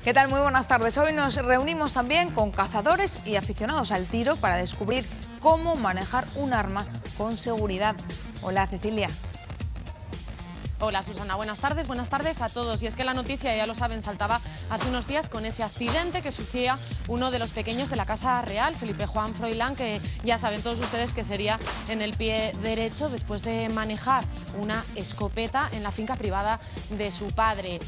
¿Qué tal? Muy buenas tardes. Hoy nos reunimos también con cazadores y aficionados al tiro para descubrir cómo manejar un arma con seguridad. Hola, Cecilia. Hola Susana, buenas tardes a todos. Y es que la noticia, ya lo saben, saltaba hace unos días con ese accidente que sufría uno de los pequeños de la Casa Real, Felipe Juan Froilán, que ya saben todos ustedes que sería en el pie derecho después de manejar una escopeta en la finca privada de su padre.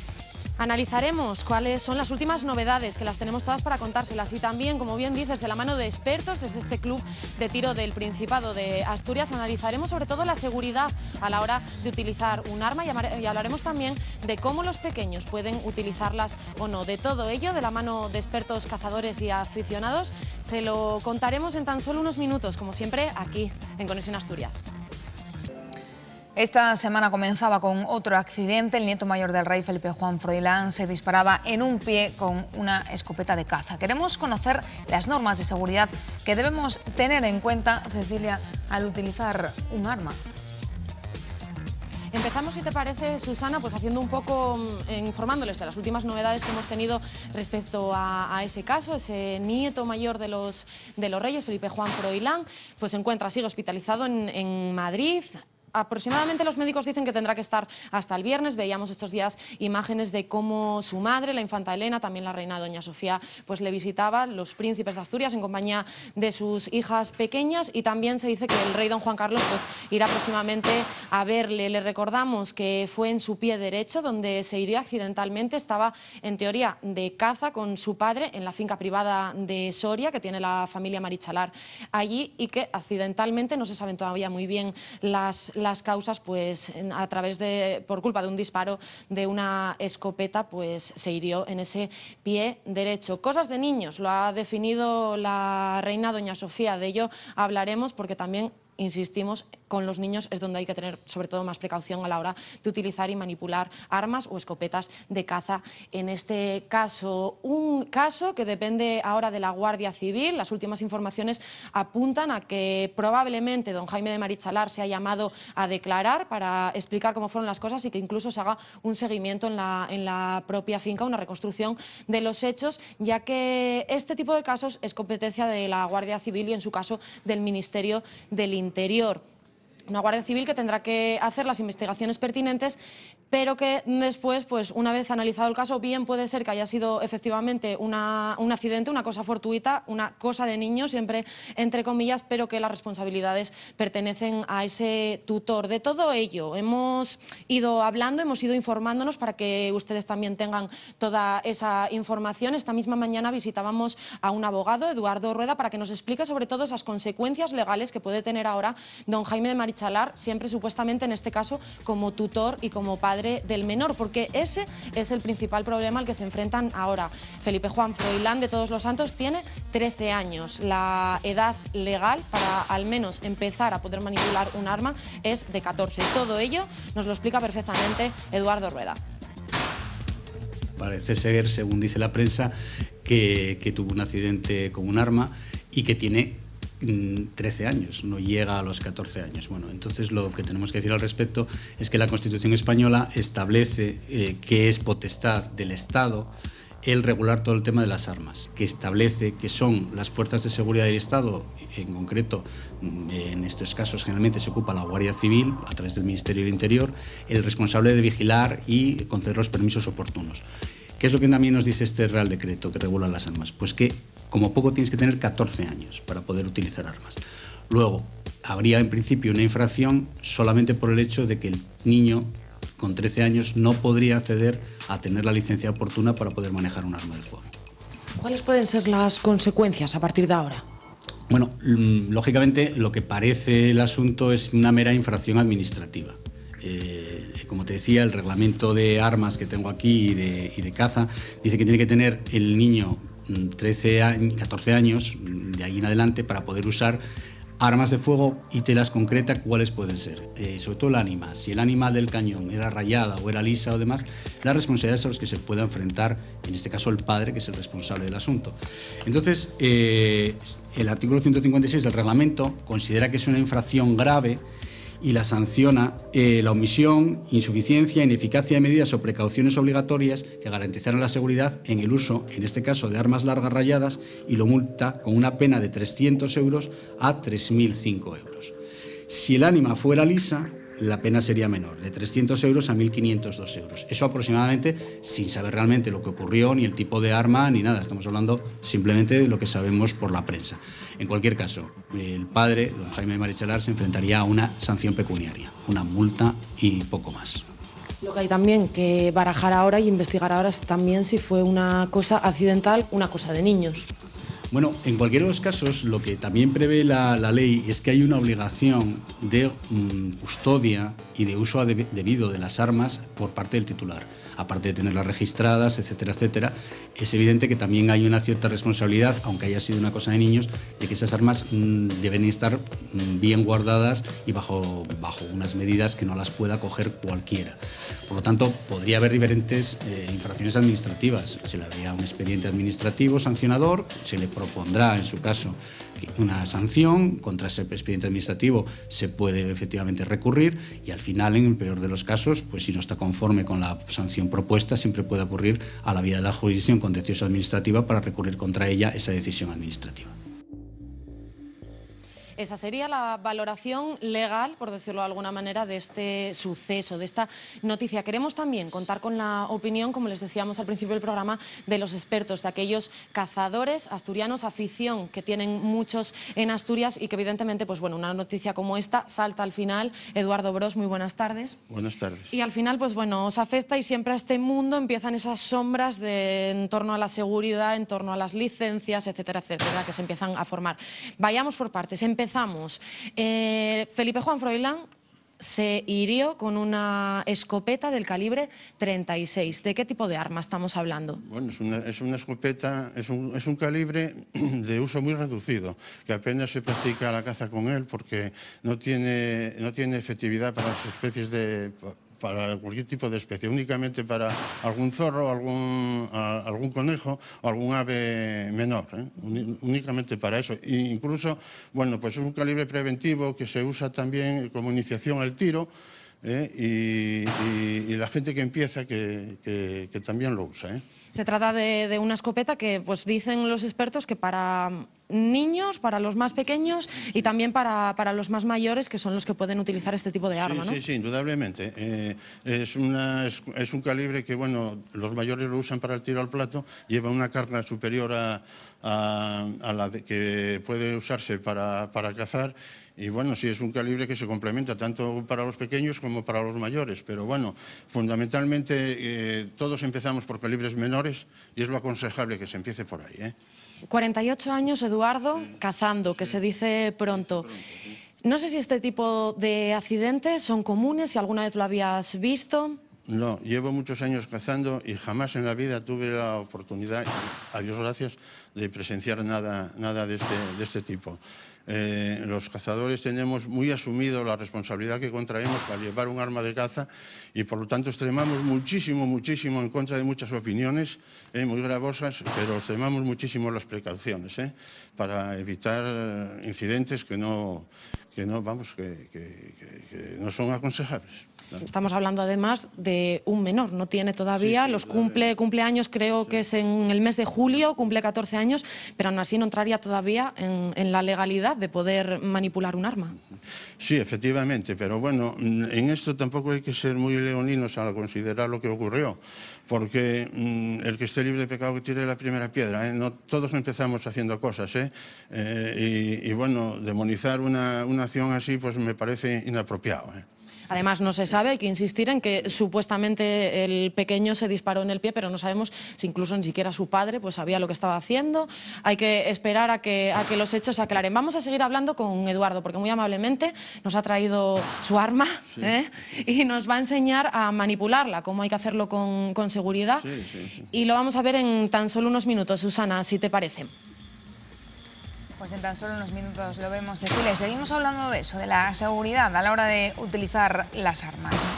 Analizaremos cuáles son las últimas novedades, que las tenemos todas para contárselas, y también, como bien dices, de la mano de expertos desde este club de tiro del Principado de Asturias, analizaremos sobre todo la seguridad a la hora de utilizar un arma y hablaremos también de cómo los pequeños pueden utilizarlas o no. De todo ello, de la mano de expertos cazadores y aficionados, se lo contaremos en tan solo unos minutos, como siempre, aquí en Conexión Asturias. Esta semana comenzaba con otro accidente. El nieto mayor del rey, Felipe Juan Froilán, se disparaba en un pie con una escopeta de caza. Queremos conocer las normas de seguridad que debemos tener en cuenta, Cecilia, al utilizar un arma. Empezamos, si te parece, Susana, pues haciendo un poco, informándoles de las últimas novedades que hemos tenido respecto a ese caso. Ese nieto mayor de los reyes, Felipe Juan Froilán, pues sigue hospitalizado en Madrid. Aproximadamente los médicos dicen que tendrá que estar hasta el viernes. Veíamos estos días imágenes de cómo su madre, la infanta Elena, también la reina doña Sofía, pues le visitaba, los príncipes de Asturias, en compañía de sus hijas pequeñas, y también se dice que el rey don Juan Carlos pues irá próximamente a verle. Le recordamos que fue en su pie derecho donde se hirió accidentalmente. Estaba en teoría de caza con su padre en la finca privada de Soria, que tiene la familia Marichalar allí, y que accidentalmente, no se saben todavía muy bien las causas, pues por culpa de un disparo de una escopeta, pues se hirió en ese pie derecho. Cosas de niños, lo ha definido la reina doña Sofía. De ello hablaremos, porque también, insistimos, con los niños es donde hay que tener sobre todo más precaución a la hora de utilizar y manipular armas o escopetas de caza. En este caso, un caso que depende ahora de la Guardia Civil. Las últimas informaciones apuntan a que probablemente don Jaime de Marichalar se ha llamado a declarar para explicar cómo fueron las cosas, y que incluso se haga un seguimiento en la propia finca, una reconstrucción de los hechos, ya que este tipo de casos es competencia de la Guardia Civil y, en su caso, del Ministerio del Interior. Una Guardia Civil que tendrá que hacer las investigaciones pertinentes, pero que después, pues una vez analizado el caso, bien puede ser que haya sido efectivamente un accidente, una cosa fortuita, una cosa de niños, siempre entre comillas, pero que las responsabilidades pertenecen a ese tutor. De todo ello hemos ido hablando, hemos ido informándonos para que ustedes también tengan toda esa información. Esta misma mañana visitábamos a un abogado, Eduardo Rueda, para que nos explique sobre todo esas consecuencias legales que puede tener ahora don Jaime de Marichalar, siempre supuestamente en este caso como tutor y como padre del menor, porque ese es el principal problema al que se enfrentan ahora. Felipe Juan Froilán de Todos los Santos tiene 13 años. La edad legal para al menos empezar a poder manipular un arma es de 14. Todo ello nos lo explica perfectamente Eduardo Rueda. Parece ser, según dice la prensa, que tuvo un accidente con un arma y que tiene 13 años, no llega a los 14 años. Bueno, entonces lo que tenemos que decir al respecto es que la Constitución española establece que es potestad del Estado el regular todo el tema de las armas, que establece que son las fuerzas de seguridad del Estado, en concreto, en estos casos generalmente se ocupa la Guardia Civil, a través del Ministerio del Interior, el responsable de vigilar y conceder los permisos oportunos. ¿Qué es lo que también nos dice este Real Decreto que regula las armas? Pues que como poco tienes que tener 14 años para poder utilizar armas. Luego, habría en principio una infracción solamente por el hecho de que el niño con 13 años no podría acceder a tener la licencia oportuna para poder manejar un arma de fuego. ¿Cuáles pueden ser las consecuencias a partir de ahora? Bueno, lógicamente lo que parece el asunto es una mera infracción administrativa. Como te decía, el reglamento de armas que tengo aquí y de caza dice que tiene que tener el niño 14 años de ahí en adelante para poder usar armas de fuego, y te las concreta cuáles pueden ser, sobre todo el ánima. Si el ánima del cañón era rayada o era lisa o demás, las responsabilidades a las que se pueda enfrentar, en este caso el padre, que es el responsable del asunto. Entonces, el artículo 156 del reglamento considera que es una infracción grave y la sanciona la omisión, insuficiencia, ineficacia de medidas o precauciones obligatorias que garantizaran la seguridad en el uso, en este caso, de armas largas rayadas, y lo multa con una pena de 300 euros a 3.005 euros. Si el ánima fuera lisa, la pena sería menor, de 300 euros a 1.502 euros. Eso aproximadamente sin saber realmente lo que ocurrió, ni el tipo de arma, ni nada. Estamos hablando simplemente de lo que sabemos por la prensa. En cualquier caso, el padre, don Jaime Marichalar, se enfrentaría a una sanción pecuniaria, una multa y poco más. Lo que hay también que barajar ahora y investigar ahora es también si fue una cosa accidental, una cosa de niños. Bueno, en cualquiera de los casos, lo que también prevé la ley es que hay una obligación de custodia y de uso debido de las armas por parte del titular. Aparte de tenerlas registradas, etcétera, etcétera, es evidente que también hay una cierta responsabilidad, aunque haya sido una cosa de niños, de que esas armas deben estar bien guardadas y bajo unas medidas que no las pueda coger cualquiera. Por lo tanto, podría haber diferentes infracciones administrativas. Se le haría un expediente administrativo sancionador, se le propondrá, en su caso, una sanción. Contra ese expediente administrativo se puede efectivamente recurrir y al final, en el peor de los casos, pues si no está conforme con la sanción propuesta, siempre puede ocurrir a la vía de la jurisdicción contencioso administrativa para recurrir contra ella esa decisión administrativa. Esa sería la valoración legal, por decirlo de alguna manera, de este suceso, de esta noticia. Queremos también contar con la opinión, como les decíamos al principio del programa, de los expertos, de aquellos cazadores asturianos, afición que tienen muchos en Asturias y que evidentemente, pues bueno, una noticia como esta salta al final. Eduardo Bros, muy buenas tardes. Buenas tardes. Y al final, pues bueno, os afecta y siempre a este mundo empiezan esas sombras en torno a la seguridad, en torno a las licencias, etcétera, etcétera, que se empiezan a formar. Vayamos por partes. Empezamos. Felipe Juan Froilán se hirió con una escopeta del calibre 36. ¿De qué tipo de arma estamos hablando? Bueno, es una escopeta, es un calibre de uso muy reducido, que apenas se practica la caza con él porque no tiene efectividad para las especies para cualquier tipo de especie, únicamente para algún zorro, algún conejo o algún ave menor, únicamente para eso. E incluso, bueno, pues es un calibre preventivo que se usa también como iniciación al tiro, y la gente que empieza que también lo usa. Se trata de una escopeta que, pues dicen los expertos, que para niños, para los más pequeños y también para los más mayores, que son los que pueden utilizar este tipo de arma, ¿no? Sí, indudablemente. Es un calibre que, bueno, los mayores lo usan para el tiro al plato, lleva una carga superior a la que puede usarse para cazar. Y bueno, sí, es un calibre que se complementa tanto para los pequeños como para los mayores, pero bueno, fundamentalmente todos empezamos por calibres menores y es lo aconsejable que se empiece por ahí. 48 años, Eduardo, cazando, que se dice pronto. No sé si este tipo de accidentes son comunes, si alguna vez lo habías visto. No, llevo muchos años cazando y jamás en la vida tuve la oportunidad, a Dios gracias, de presenciar nada de este tipo. Los cazadores tenemos muy asumido la responsabilidad que contraemos para llevar un arma de caza y por lo tanto extremamos muchísimo en contra de muchas opiniones muy gravosas, pero extremamos muchísimo las precauciones para evitar incidentes que no son aconsejables. Estamos hablando además de un menor, no tiene todavía, los cumpleaños creo que es en el mes de julio, cumple 14 años, pero aún así no entraría todavía en la legalidad de poder manipular un arma. Sí, efectivamente, pero bueno, en esto tampoco hay que ser muy leoninos al considerar lo que ocurrió, porque el que esté libre de pecado que tire la primera piedra, no, todos empezamos haciendo cosas, y bueno, demonizar una acción así pues me parece inapropiado. Además, no se sabe, hay que insistir en que supuestamente el pequeño se disparó en el pie, pero no sabemos si incluso ni siquiera su padre pues sabía lo que estaba haciendo. Hay que esperar a que los hechos se aclaren. Vamos a seguir hablando con Eduardo, porque muy amablemente nos ha traído su arma, y nos va a enseñar a manipularla, cómo hay que hacerlo con seguridad. Y lo vamos a ver en tan solo unos minutos, Susana, si te parece. Pues en tan solo unos minutos lo vemos, Cecilia. Seguimos hablando de eso, de la seguridad a la hora de utilizar las armas.